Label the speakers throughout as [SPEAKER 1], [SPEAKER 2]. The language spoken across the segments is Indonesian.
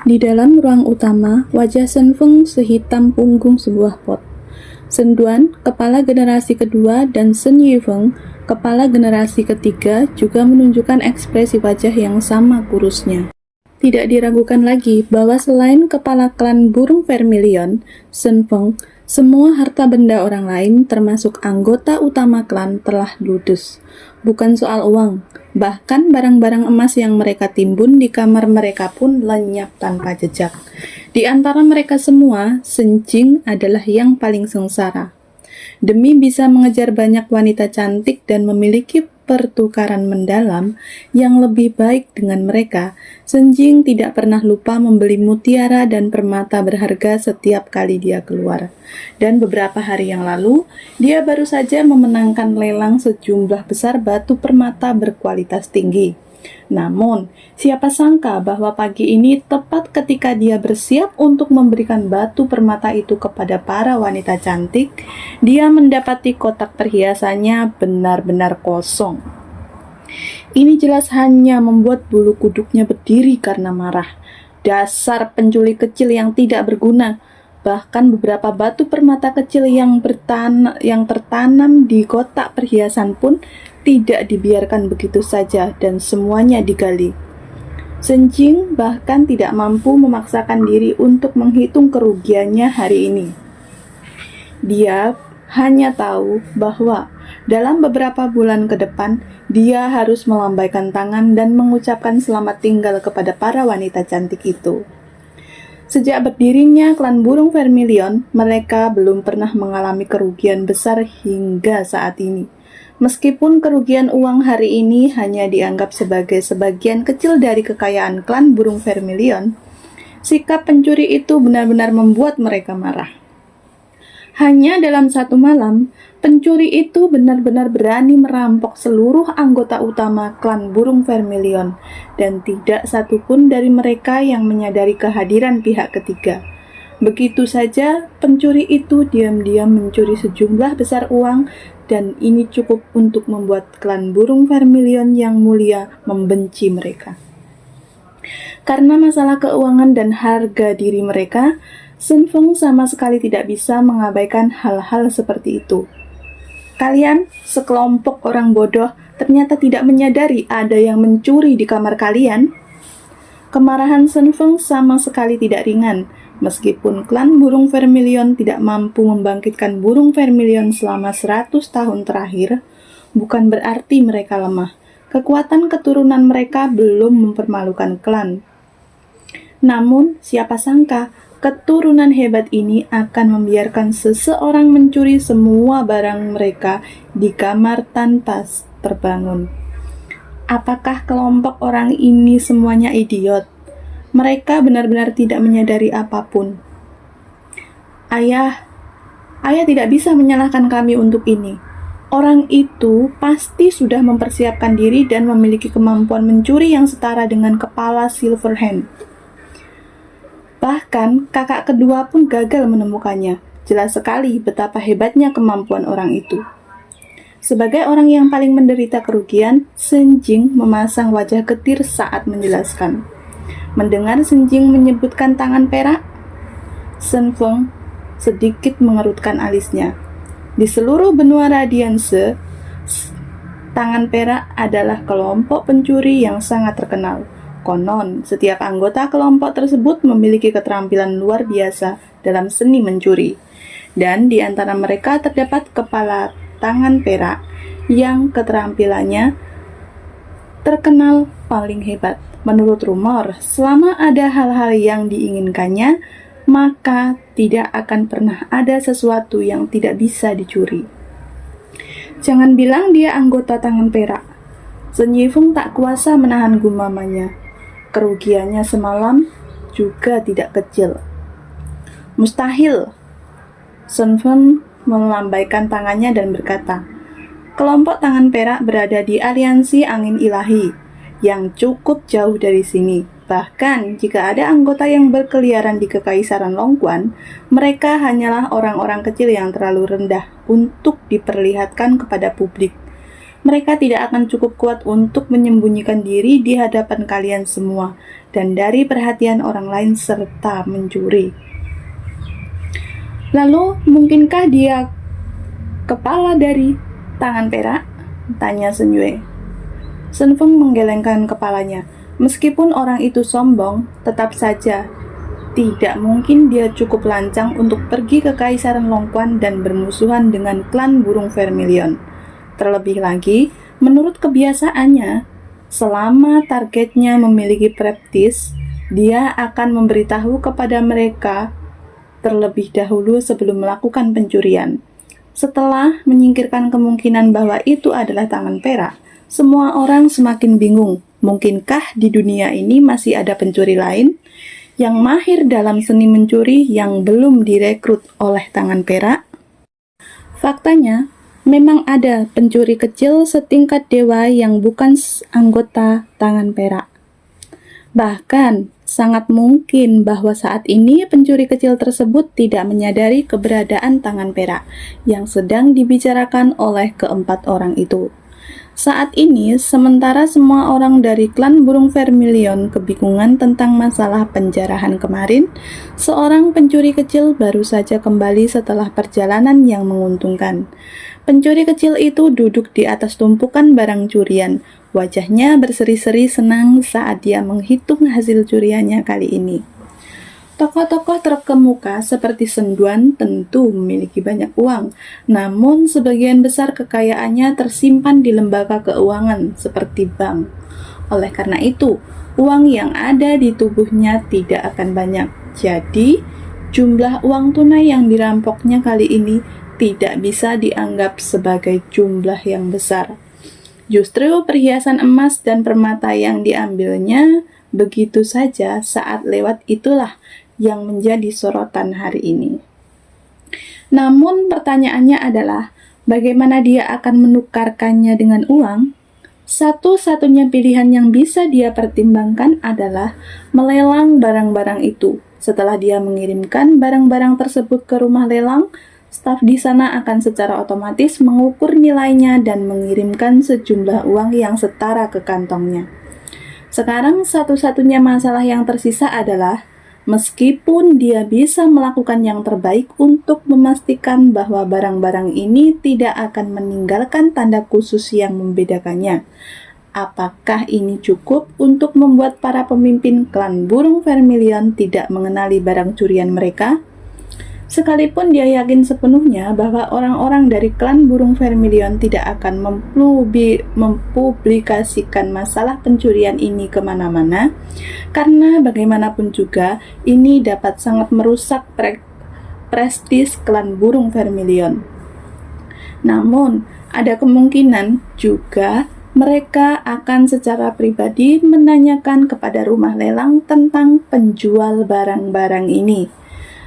[SPEAKER 1] Di dalam ruang utama, wajah Shen Feng sehitam punggung sebuah pot. Shen Duan, kepala generasi kedua, dan Shen Yifeng, kepala generasi ketiga, juga menunjukkan ekspresi wajah yang sama kurusnya. Tidak diragukan lagi bahwa selain kepala klan burung vermilion, Shen Feng, semua harta benda orang lain, termasuk anggota utama klan, telah ludes. Bukan soal uang, bahkan barang-barang emas yang mereka timbun di kamar mereka pun lenyap tanpa jejak. Di antara mereka semua, Shen Jing adalah yang paling sengsara. Demi bisa mengejar banyak wanita cantik dan memiliki pertukaran mendalam yang lebih baik dengan mereka, Shen Jing tidak pernah lupa membeli mutiara dan permata berharga setiap kali dia keluar. Dan beberapa hari yang lalu, dia baru saja memenangkan lelang sejumlah besar batu permata berkualitas tinggi. Namun, siapa sangka bahwa pagi ini tepat ketika dia bersiap untuk memberikan batu permata itu kepada para wanita cantik, dia mendapati kotak perhiasannya benar-benar kosong. Ini jelas hanya membuat bulu kuduknya berdiri karena marah. Dasar penculik kecil yang tidak berguna. Bahkan beberapa batu permata kecil yang tertanam di kotak perhiasan pun tidak dibiarkan begitu saja dan semuanya digali. Shen Jing bahkan tidak mampu memaksakan diri untuk menghitung kerugiannya hari ini. Dia hanya tahu bahwa dalam beberapa bulan ke depan, dia harus melambaikan tangan dan mengucapkan selamat tinggal kepada para wanita cantik itu. Sejak berdirinya klan burung vermilion, mereka belum pernah mengalami kerugian besar hingga saat ini. Meskipun kerugian uang hari ini hanya dianggap sebagai sebagian kecil dari kekayaan klan burung vermilion, sikap pencuri itu benar-benar membuat mereka marah. Hanya dalam satu malam, pencuri itu benar-benar berani merampok seluruh anggota utama klan burung vermilion, dan tidak satupun dari mereka yang menyadari kehadiran pihak ketiga. Begitu saja, pencuri itu diam-diam mencuri sejumlah besar uang, dan ini cukup untuk membuat klan burung vermilion yang mulia membenci mereka. Karena masalah keuangan dan harga diri mereka, Shen Feng sama sekali tidak bisa mengabaikan hal-hal seperti itu. Kalian, sekelompok orang bodoh, ternyata tidak menyadari ada yang mencuri di kamar kalian. Kemarahan Shen Feng sama sekali tidak ringan, meskipun klan burung vermilion tidak mampu membangkitkan burung vermilion selama 100 tahun terakhir, bukan berarti mereka lemah. Kekuatan keturunan mereka belum mempermalukan klan. Namun, siapa sangka keturunan hebat ini akan membiarkan seseorang mencuri semua barang mereka di kamar tanpa terbangun. Apakah kelompok orang ini semuanya idiot? Mereka benar-benar tidak menyadari apapun. Ayah tidak bisa menyalahkan kami untuk ini. Orang itu pasti sudah mempersiapkan diri dan memiliki kemampuan mencuri yang setara dengan kepala Silverhand. Bahkan kakak kedua pun gagal menemukannya. Jelas sekali betapa hebatnya kemampuan orang itu. Sebagai orang yang paling menderita kerugian, Shen Jing memasang wajah getir saat menjelaskan. Mendengar Shen Jing menyebutkan tangan perak, Shen Feng sedikit mengerutkan alisnya. Di seluruh benua Radiance, tangan perak adalah kelompok pencuri yang sangat terkenal. Konon, setiap anggota kelompok tersebut memiliki keterampilan luar biasa dalam seni mencuri. Dan di antara mereka terdapat kepala tangan perak yang keterampilannya terkenal paling hebat. Menurut rumor, selama ada hal-hal yang diinginkannya, maka tidak akan pernah ada sesuatu yang tidak bisa dicuri. Jangan bilang dia anggota tangan perak. Shen Yifeng tak kuasa menahan gumamannya. Kerugiannya semalam juga tidak kecil. Mustahil. Shen Feng melambaikan tangannya dan berkata, kelompok tangan perak berada di aliansi angin ilahi yang cukup jauh dari sini. Bahkan jika ada anggota yang berkeliaran di Kekaisaran Longquan, mereka hanyalah orang-orang kecil yang terlalu rendah untuk diperlihatkan kepada publik. Mereka tidak akan cukup kuat untuk menyembunyikan diri di hadapan kalian semua dan dari perhatian orang lain serta mencuri. Lalu, mungkinkah dia kepala dari tangan perak? Tanya Sun Yue. Sun Feng menggelengkan kepalanya. Meskipun orang itu sombong, tetap saja tidak mungkin dia cukup lancang untuk pergi ke Kaisaran Longquan dan bermusuhan dengan klan burung vermilion. Terlebih lagi, menurut kebiasaannya, selama targetnya memiliki preptis, dia akan memberitahu kepada mereka terlebih dahulu sebelum melakukan pencurian. Setelah menyingkirkan kemungkinan bahwa itu adalah tangan perak, semua orang semakin bingung. Mungkinkah di dunia ini masih ada pencuri lain yang mahir dalam seni mencuri yang belum direkrut oleh tangan perak? Faktanya, memang ada pencuri kecil setingkat dewa yang bukan anggota tangan perak. Bahkan, sangat mungkin bahwa saat ini pencuri kecil tersebut tidak menyadari keberadaan tangan perak yang sedang dibicarakan oleh keempat orang itu. Saat ini, sementara semua orang dari klan burung vermilion kebingungan tentang masalah penjarahan kemarin, seorang pencuri kecil baru saja kembali setelah perjalanan yang menguntungkan. Pencuri kecil itu duduk di atas tumpukan barang curian. Wajahnya berseri-seri senang saat dia menghitung hasil curiannya kali ini. Tokoh-tokoh terkemuka seperti Sun Duan tentu memiliki banyak uang, namun sebagian besar kekayaannya tersimpan di lembaga keuangan seperti bank. Oleh karena itu, uang yang ada di tubuhnya tidak akan banyak. Jadi, jumlah uang tunai yang dirampoknya kali ini tidak bisa dianggap sebagai jumlah yang besar. Justru perhiasan emas dan permata yang diambilnya begitu saja saat lewat itulah yang menjadi sorotan hari ini. Namun pertanyaannya adalah, bagaimana dia akan menukarkannya dengan uang? Satu-satunya pilihan yang bisa dia pertimbangkan adalah melelang barang-barang itu. Setelah dia mengirimkan barang-barang tersebut ke rumah lelang, staf di sana akan secara otomatis mengukur nilainya dan mengirimkan sejumlah uang yang setara ke kantongnya. Sekarang satu-satunya masalah yang tersisa adalah, meskipun dia bisa melakukan yang terbaik untuk memastikan bahwa barang-barang ini tidak akan meninggalkan tanda khusus yang membedakannya, apakah ini cukup untuk membuat para pemimpin klan burung vermilion tidak mengenali barang curian mereka? Sekalipun dia yakin sepenuhnya bahwa orang-orang dari klan burung vermilion tidak akan mempublikasikan masalah pencurian ini kemana-mana, karena bagaimanapun juga ini dapat sangat merusak prestis klan burung vermilion. Namun, ada kemungkinan juga mereka akan secara pribadi menanyakan kepada rumah lelang tentang penjual barang-barang ini.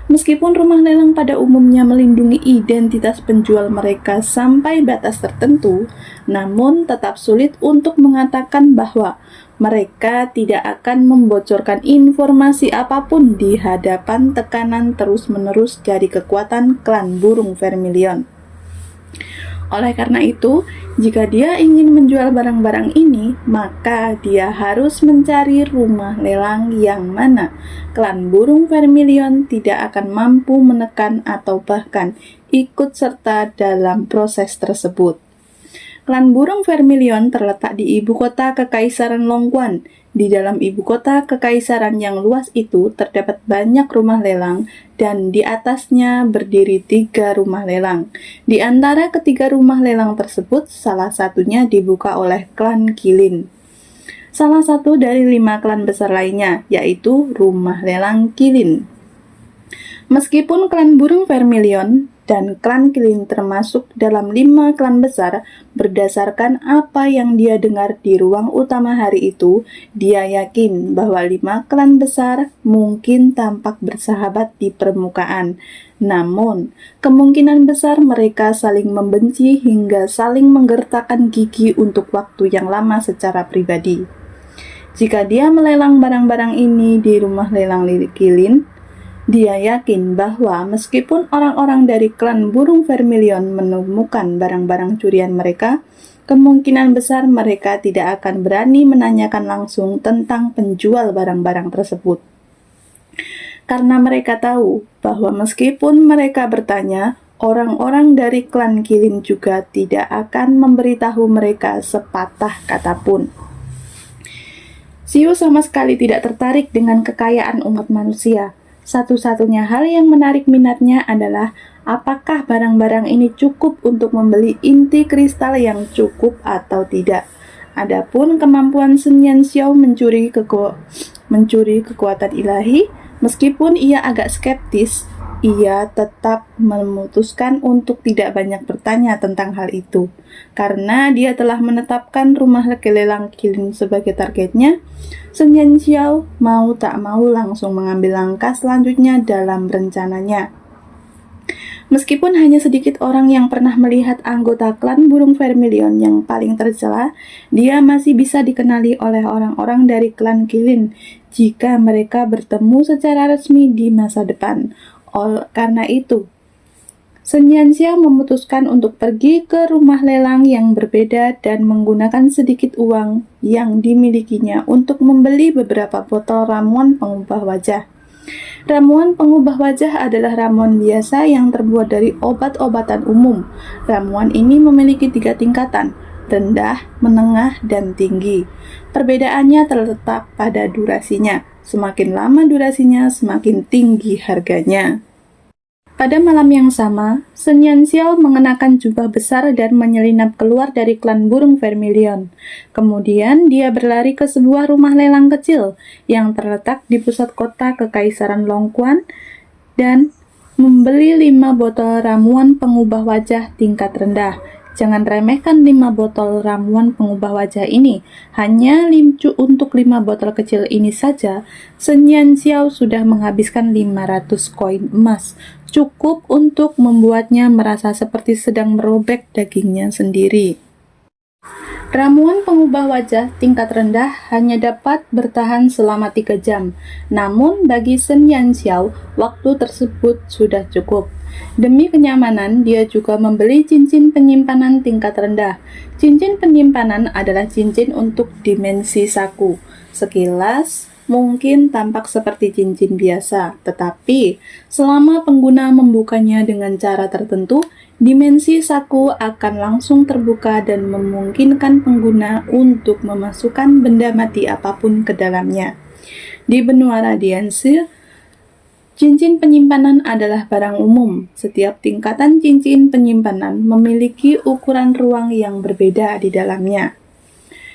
[SPEAKER 1] Meskipun rumah lelang pada umumnya melindungi identitas penjual mereka sampai batas tertentu, namun tetap sulit untuk mengatakan bahwa mereka tidak akan membocorkan informasi apapun di hadapan tekanan terus-menerus dari kekuatan klan burung vermilion. Oleh karena itu, jika dia ingin menjual barang-barang ini, maka dia harus mencari rumah lelang yang mana klan burung vermilion tidak akan mampu menekan atau bahkan ikut serta dalam proses tersebut. Klan burung vermilion terletak di ibu kota Kekaisaran Longquan. Di dalam ibu kota kekaisaran yang luas itu terdapat banyak rumah lelang dan di atasnya berdiri 3 rumah lelang. Di antara ketiga rumah lelang tersebut, salah satunya dibuka oleh klan Qilin. Salah satu dari 5 klan besar lainnya, yaitu rumah lelang Qilin. Meskipun klan burung vermilion dan klan Qilin termasuk dalam 5 klan besar, berdasarkan apa yang dia dengar di ruang utama hari itu, dia yakin bahwa 5 klan besar mungkin tampak bersahabat di permukaan. Namun, kemungkinan besar mereka saling membenci hingga saling menggertakkan gigi untuk waktu yang lama secara pribadi. Jika dia melelang barang-barang ini di rumah lelang Qilin, Dia yakin bahwa meskipun orang-orang dari klan burung vermilion menemukan barang-barang curian mereka, kemungkinan besar mereka tidak akan berani menanyakan langsung tentang penjual barang-barang tersebut. Karena mereka tahu bahwa meskipun mereka bertanya, orang-orang dari klan Kilin juga tidak akan memberitahu mereka sepatah kata pun. Xiu sama sekali tidak tertarik dengan kekayaan umat manusia. Satu-satunya hal yang menarik minatnya adalah apakah barang-barang ini cukup untuk membeli inti kristal yang cukup atau tidak. Adapun kemampuan Sun Yanxiao mencuri kekuatan ilahi, meskipun ia agak skeptis, ia tetap memutuskan untuk tidak banyak bertanya tentang hal itu. Karena dia telah menetapkan rumah lelang Kilin sebagai targetnya, Sun Yanxiao mau tak mau langsung mengambil langkah selanjutnya dalam rencananya. Meskipun hanya sedikit orang yang pernah melihat anggota klan burung vermilion yang paling tercela, dia masih bisa dikenali oleh orang-orang dari klan Kilin jika mereka bertemu secara resmi di masa depan. Karena itu, Sun Yanxiao memutuskan untuk pergi ke rumah lelang yang berbeda dan menggunakan sedikit uang yang dimilikinya untuk membeli beberapa botol ramuan pengubah wajah. Ramuan pengubah wajah adalah ramuan biasa yang terbuat dari obat-obatan umum. Ramuan ini memiliki 3 tingkatan, rendah, menengah, dan tinggi. Perbedaannya terletak pada durasinya. Semakin lama durasinya, semakin tinggi harganya. Pada malam yang sama, Sun Yanxiao mengenakan jubah besar dan menyelinap keluar dari klan burung vermilion. Kemudian dia berlari ke sebuah rumah lelang kecil yang terletak di pusat kota Kekaisaran Longquan dan membeli 5 botol ramuan pengubah wajah tingkat rendah. Jangan remehkan 5 botol ramuan pengubah wajah ini. Hanya untuk 5 botol kecil ini saja, Sun Yanxiao sudah menghabiskan 500 koin emas. Cukup untuk membuatnya merasa seperti sedang merobek dagingnya sendiri. Ramuan pengubah wajah tingkat rendah hanya dapat bertahan selama 3 jam. Namun bagi Sun Yanxiao, waktu tersebut sudah cukup. Demi kenyamanan, dia juga membeli cincin penyimpanan tingkat rendah. Cincin penyimpanan adalah cincin untuk dimensi saku. Sekilas, mungkin tampak seperti cincin biasa, tetapi selama pengguna membukanya dengan cara tertentu, dimensi saku akan langsung terbuka dan memungkinkan pengguna untuk memasukkan benda mati apapun ke dalamnya. Di benua radiansi, cincin penyimpanan adalah barang umum. Setiap tingkatan cincin penyimpanan memiliki ukuran ruang yang berbeda di dalamnya.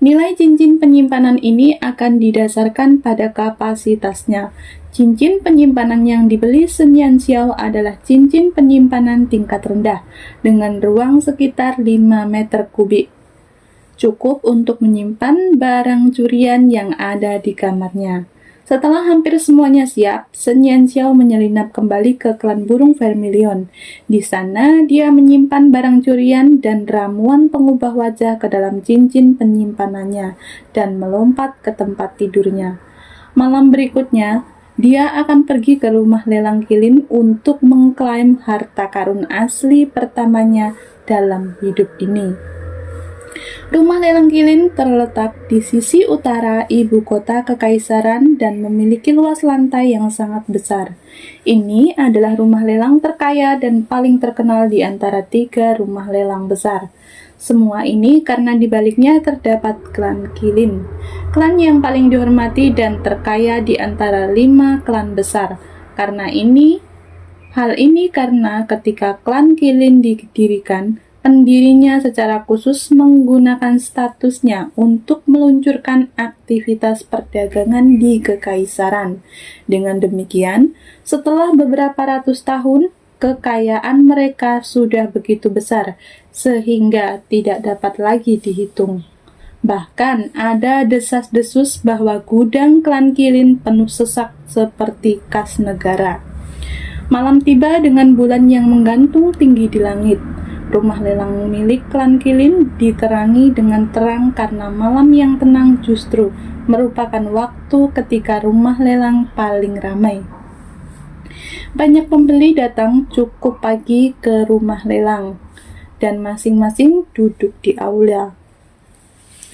[SPEAKER 1] Nilai cincin penyimpanan ini akan didasarkan pada kapasitasnya. Cincin penyimpanan yang dibeli Sun Yanxiao adalah cincin penyimpanan tingkat rendah dengan ruang sekitar 5 meter kubik. Cukup untuk menyimpan barang curian yang ada di kamarnya. Setelah hampir semuanya siap, Sun Yanxiao menyelinap kembali ke klan burung vermilion. Di sana, dia menyimpan barang curian dan ramuan pengubah wajah ke dalam cincin penyimpanannya dan melompat ke tempat tidurnya. Malam berikutnya, dia akan pergi ke rumah lelang Kilin untuk mengklaim harta karun asli pertamanya dalam hidup ini. Rumah lelang Kilin terletak di sisi utara ibu kota kekaisaran dan memiliki luas lantai yang sangat besar. Ini adalah rumah lelang terkaya dan paling terkenal di antara 3 rumah lelang besar. Semua ini karena di baliknya terdapat klan Kilin, klan yang paling dihormati dan terkaya di antara 5 klan besar. Hal ini karena ketika klan Kilin didirikan, pendirinya secara khusus menggunakan statusnya untuk meluncurkan aktivitas perdagangan di kekaisaran. Dengan demikian, setelah beberapa ratus tahun, kekayaan mereka sudah begitu besar sehingga tidak dapat lagi dihitung. Bahkan ada desas-desus bahwa gudang klan Kilin penuh sesak seperti kas negara. Malam tiba dengan bulan yang menggantung tinggi di langit. Rumah lelang milik klan Kilin diterangi dengan terang karena malam yang tenang justru merupakan waktu ketika rumah lelang paling ramai. Banyak pembeli datang cukup pagi ke rumah lelang, dan masing-masing duduk di aula.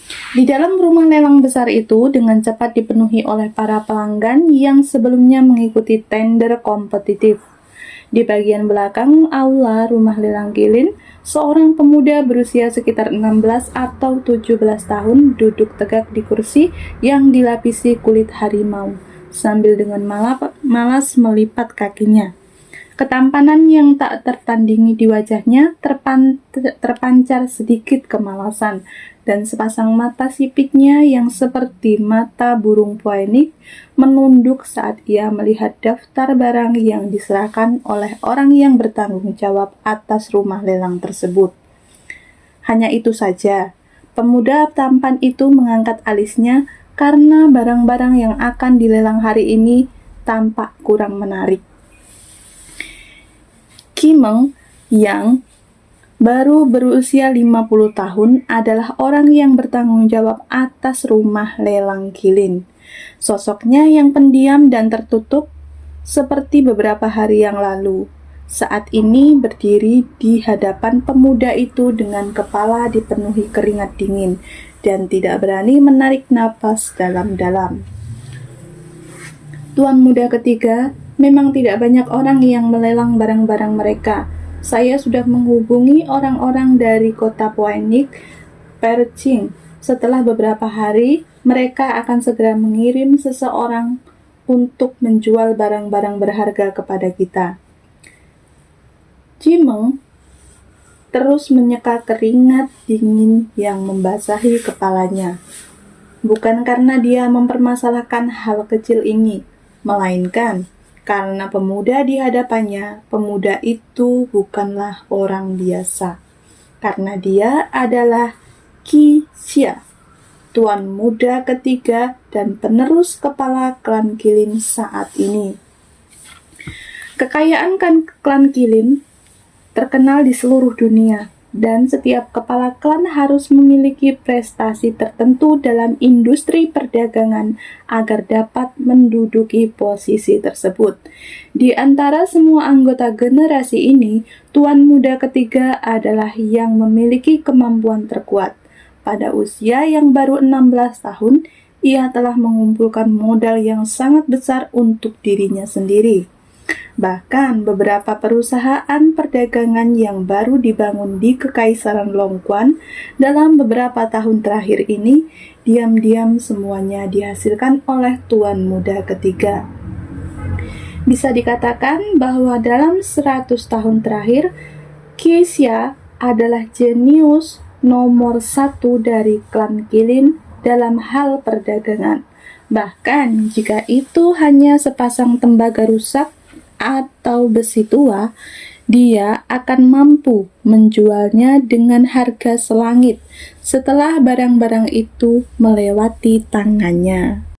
[SPEAKER 1] Di dalam rumah lelang besar itu dengan cepat dipenuhi oleh para pelanggan yang sebelumnya mengikuti tender kompetitif. Di bagian belakang aula rumah lelang Kilin, seorang pemuda berusia sekitar 16 atau 17 tahun duduk tegak di kursi yang dilapisi kulit harimau, sambil dengan malas melipat kakinya. Ketampanan yang tak tertandingi di wajahnya terpancar sedikit kemalasan, dan sepasang mata sipitnya yang seperti mata burung poenik menunduk saat ia melihat daftar barang yang diserahkan oleh orang yang bertanggung jawab atas rumah lelang tersebut. Hanya itu saja, pemuda tampan itu mengangkat alisnya karena barang-barang yang akan dilelang hari ini tampak kurang menarik. Kimeng yang baru berusia 50 tahun adalah orang yang bertanggung jawab atas rumah lelang Kilin. Sosoknya yang pendiam dan tertutup seperti beberapa hari yang lalu. Saat ini berdiri di hadapan pemuda itu dengan kepala dipenuhi keringat dingin dan tidak berani menarik napas dalam-dalam. Tuan muda ketiga, memang tidak banyak orang yang melelang barang-barang mereka. Saya sudah menghubungi orang-orang dari kota Poenik, Perching. Setelah beberapa hari, mereka akan segera mengirim seseorang untuk menjual barang-barang berharga kepada kita. Jimeng terus menyeka keringat dingin yang membasahi kepalanya. Bukan karena dia mempermasalahkan hal kecil ini, melainkan karena pemuda di hadapannya, pemuda itu bukanlah orang biasa. Karena dia adalah Qi Xia, tuan muda ketiga dan penerus kepala klan Kilin saat ini. Kekayaan klan Kilin terkenal di seluruh dunia, dan setiap kepala klan harus memiliki prestasi tertentu dalam industri perdagangan agar dapat menduduki posisi tersebut. Di antara semua anggota generasi ini, tuan muda ketiga adalah yang memiliki kemampuan terkuat. Pada usia yang baru 16 tahun, ia telah mengumpulkan modal yang sangat besar untuk dirinya sendiri. Bahkan beberapa perusahaan perdagangan yang baru dibangun di Kekaisaran Longquan dalam beberapa tahun terakhir ini, diam-diam semuanya dihasilkan oleh tuan muda ketiga. Bisa dikatakan bahwa dalam 100 tahun terakhir, Qi Xia adalah jenius nomor 1 dari klan Kilin dalam hal perdagangan. Bahkan jika itu hanya sepasang tembaga rusak atau besi tua, dia akan mampu menjualnya dengan harga selangit setelah barang-barang itu melewati tangannya.